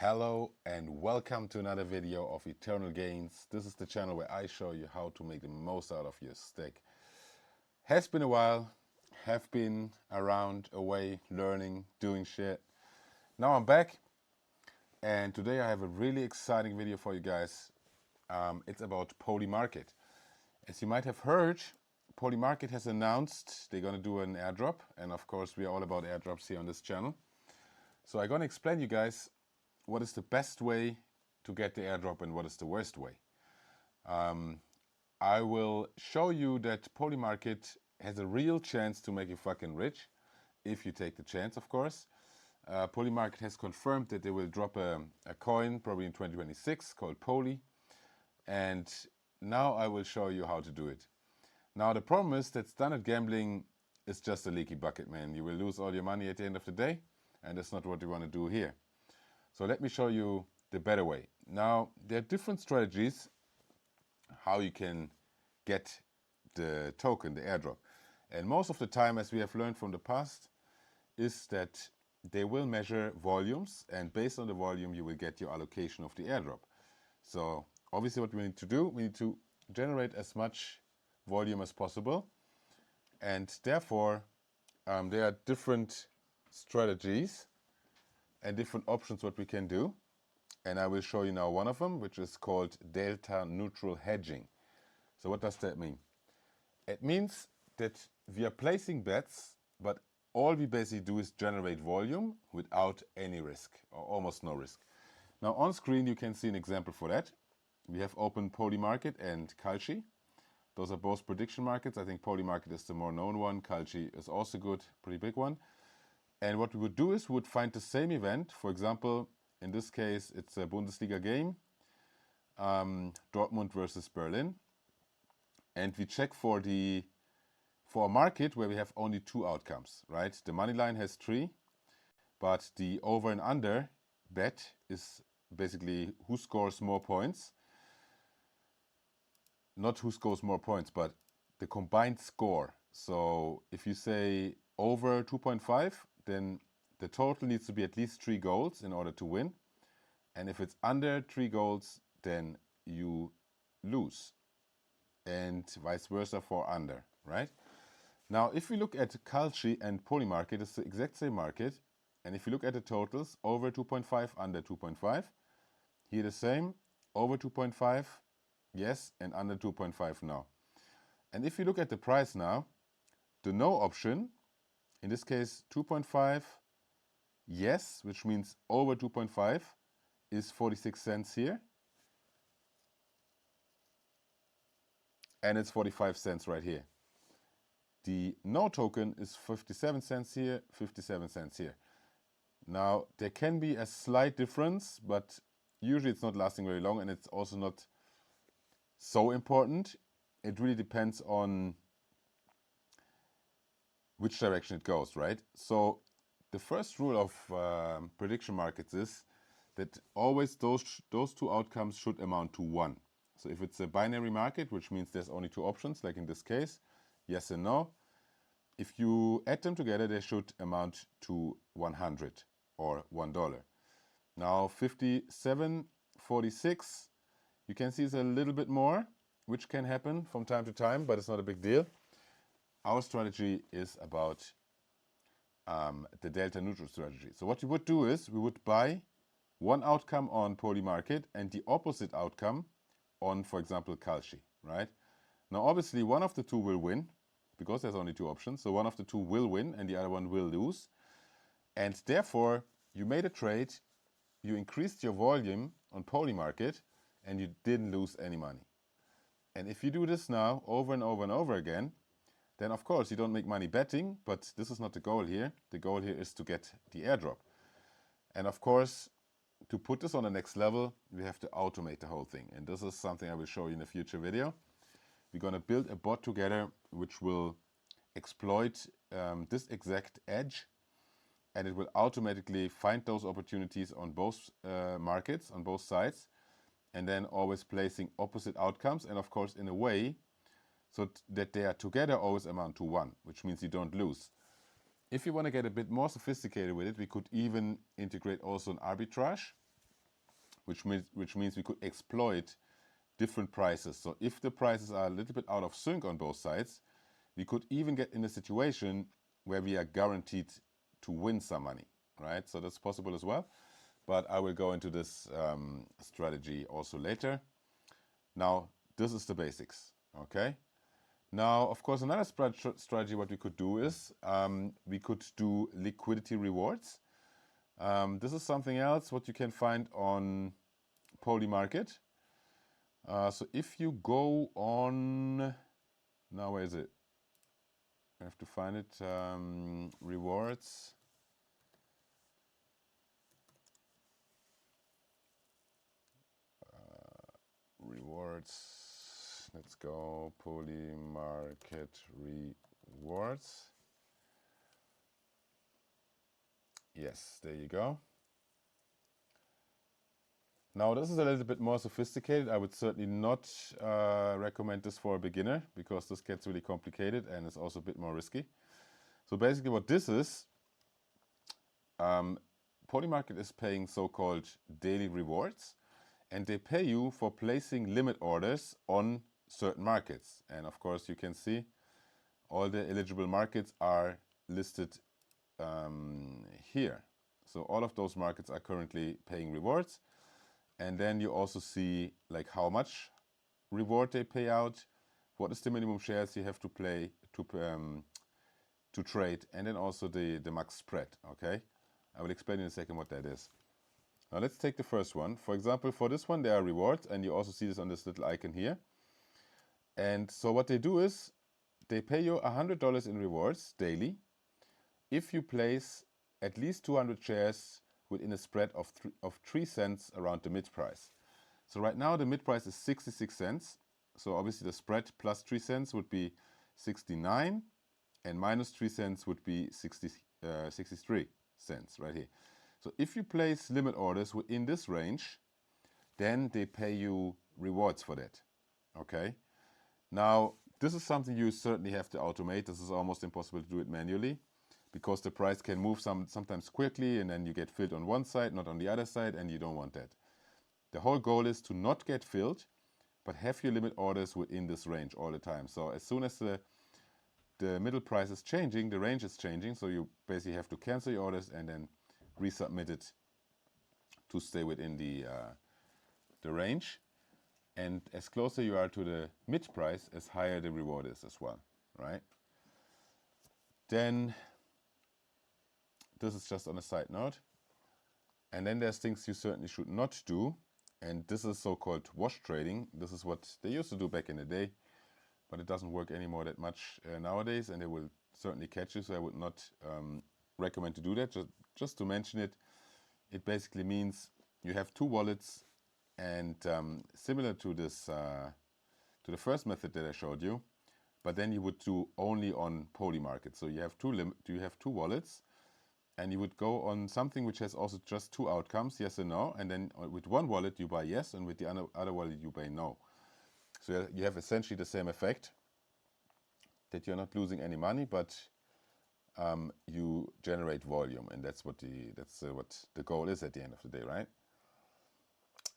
Hello and welcome to another video of Eternal Gains. This is the channel where I show you how to make the most out of your stake. Has been a while, have been around, away, learning, doing shit. Now I'm back and today I have a really exciting video for you guys. It's about Polymarket. As you might have heard, Polymarket has announced they're going to do an airdrop, and of course we are all about airdrops here on this channel. So I'm going to explain you guys what is the best way to get the airdrop and what is the worst way. I will show you that Polymarket has a real chance to make you fucking rich, if you take the chance, of course. Polymarket has confirmed that they will drop a coin probably in 2026 called Poly, and now I will show you how to do it. Now the problem is that standard gambling is just a leaky bucket, man. You will lose all your money at the end of the day, and that's not what you want to do here. So let me show you the better way. Now, there are different strategies how you can get the token, the airdrop. And most of the time, as we have learned from the past, is that they will measure volumes, and based on the volume, you will get your allocation of the airdrop. So obviously what we need to do, we need to generate as much volume as possible. And therefore, there are different strategies and different options what we can do, and I will show you now one of them, which is called delta neutral hedging. So what does that mean? It means that we are placing bets, but all we basically do is generate volume without any risk, or almost no risk. Now on screen you can see an example for that. We have opened Polymarket and Kalshi. Those are both prediction markets. I think Polymarket is the more known one. Kalshi is also good, pretty big one. And what we would do is we would find the same event. For example, in this case, it's a Bundesliga game, Dortmund versus Berlin. And we check for a market where we have only two outcomes, right? The money line has 3, but the over and under bet is basically who scores more points. Not who scores more points, but the combined score. So if you say over 2.5, then the total needs to be at least 3 goals in order to win. And if it's under 3 goals, then you lose. And vice versa for under, right? Now, if we look at Kalshi and Polymarket, it's the exact same market. And if you look at the totals, over 2.5, under 2.5, here the same, over 2.5, yes, and under 2.5 now. And if you look at the price now, the no option, in this case 2.5, yes, which means over 2.5 is 46 cents here. And it's 45 cents right here. The no token is 57 cents here, 57 cents here. Now, there can be a slight difference, but usually it's not lasting very long, and it's also not so important. It really depends on which direction it goes, right? So the first rule of prediction markets is that always those two outcomes should amount to 1. So if it's a binary market, which means there's only 2 options, like in this case, yes and no, if you add them together, they should amount to 100 or $1. Now 57.46, you can see it's a little bit more, which can happen from time to time, but it's not a big deal. Our strategy is about the delta neutral strategy. So what we would do is we would buy one outcome on Polymarket and the opposite outcome on, for example, Kalshi, right? Now, obviously, one of the two will win because there's only 2 options. So one of the two will win and the other one will lose. And therefore, you made a trade, you increased your volume on Polymarket, and you didn't lose any money. And if you do this now over and over and over again, then of course you don't make money betting, but this is not the goal here. The goal here is to get the airdrop. And of course, to put this on the next level, we have to automate the whole thing. And this is something I will show you in a future video. We're going to build a bot together which will exploit this exact edge, and it will automatically find those opportunities on both markets, on both sides, and then always placing opposite outcomes, and of course in a way so that they are together always amount to 1, which means you don't lose. If you want to get a bit more sophisticated with it, we could even integrate also an arbitrage. which means we could exploit different prices. So if the prices are a little bit out of sync on both sides, we could even get in a situation where we are guaranteed to win some money, right? So that's possible as well. But I will go into this strategy also later. Now, this is the basics, okay? Now, of course, another strategy what we could do is we could do liquidity rewards. This is something else what you can find on Polymarket. So if you go on, now where is it? I have to find it, rewards. Rewards, let's go, Polymarket rewards. Yes, there you go. Now this is a little bit more sophisticated. I would certainly not recommend this for a beginner because this gets really complicated and it's also a bit more risky. So basically what this is, Polymarket is paying so-called daily rewards, and they pay you for placing limit orders on certain markets. And of course you can see all the eligible markets are listed here. So all of those markets are currently paying rewards. And then you also see like how much reward they pay out, what is the minimum shares you have to play to trade, and then also the max spread, okay? I will explain in a second what that is. Now let's take the first one. For example, for this one there are rewards, and you also see this on this little icon here. And so what they do is they pay you $100 in rewards daily if you place at least 200 shares within a spread of 3 cents around the mid price. So right now the mid price is 66 cents. So obviously the spread plus 3 cents would be 69, and minus 3 cents would be 63 cents right here. So if you place limit orders within this range, then they pay you rewards for that, okay? Now, this is something you certainly have to automate. This is almost impossible to do it manually, because the price can move sometimes quickly, and then you get filled on one side, not on the other side, and you don't want that. The whole goal is to not get filled, but have your limit orders within this range all the time. So as soon as the middle price is changing, the range is changing, so you basically have to cancel your orders and then resubmit it to stay within the range. And as closer you are to the mid price, as higher the reward is as well, right? Then this is just on a side note. And then there's things you certainly should not do. And this is so-called wash trading. This is what they used to do back in the day, but it doesn't work anymore that much nowadays, and they will certainly catch you. So I would not recommend to do that. Just to mention it, it basically means you have two wallets, and similar to this, to the first method that I showed you, but then you would do only on Polymarket. So you have two wallets, and you would go on something which has also just two outcomes, yes and no, and then with one wallet you buy yes, and with the other wallet you buy no. So you have essentially the same effect, that you're not losing any money, but you generate volume, and that's what the goal is at the end of the day, right?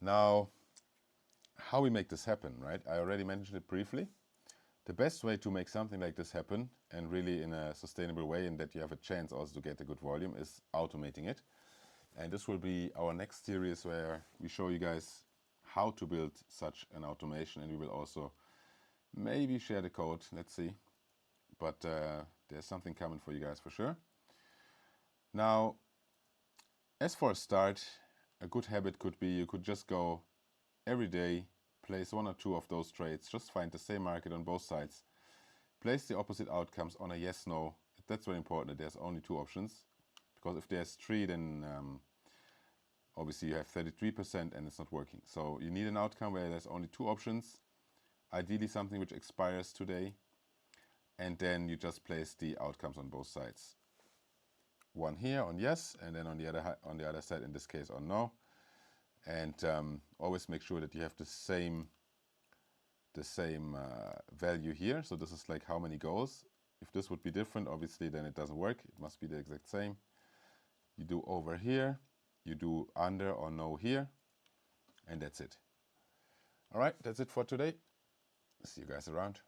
Now, how we make this happen, right? I already mentioned it briefly. The best way to make something like this happen, and really in a sustainable way, and that you have a chance also to get a good volume, is automating it. And this will be our next series where we show you guys how to build such an automation, and we will also maybe share the code, let's see. But there's something coming for you guys for sure. Now, as for a start, a good habit could be you could just go every day, place one or two of those trades, just find the same market on both sides, place the opposite outcomes on a yes, no. That's very important that there's only two options, because if there's three, then obviously you have 33% and it's not working. So you need an outcome where there's only two options, ideally something which expires today, and then you just place the outcomes on both sides. One here on yes, and then on the other side, in this case, on no. And always make sure that you have the same value here. So this is like how many goals. If this would be different, obviously, then it doesn't work. It must be the exact same. You do over here, you do under or no here, And that's it. All right, that's it for today. See you guys around.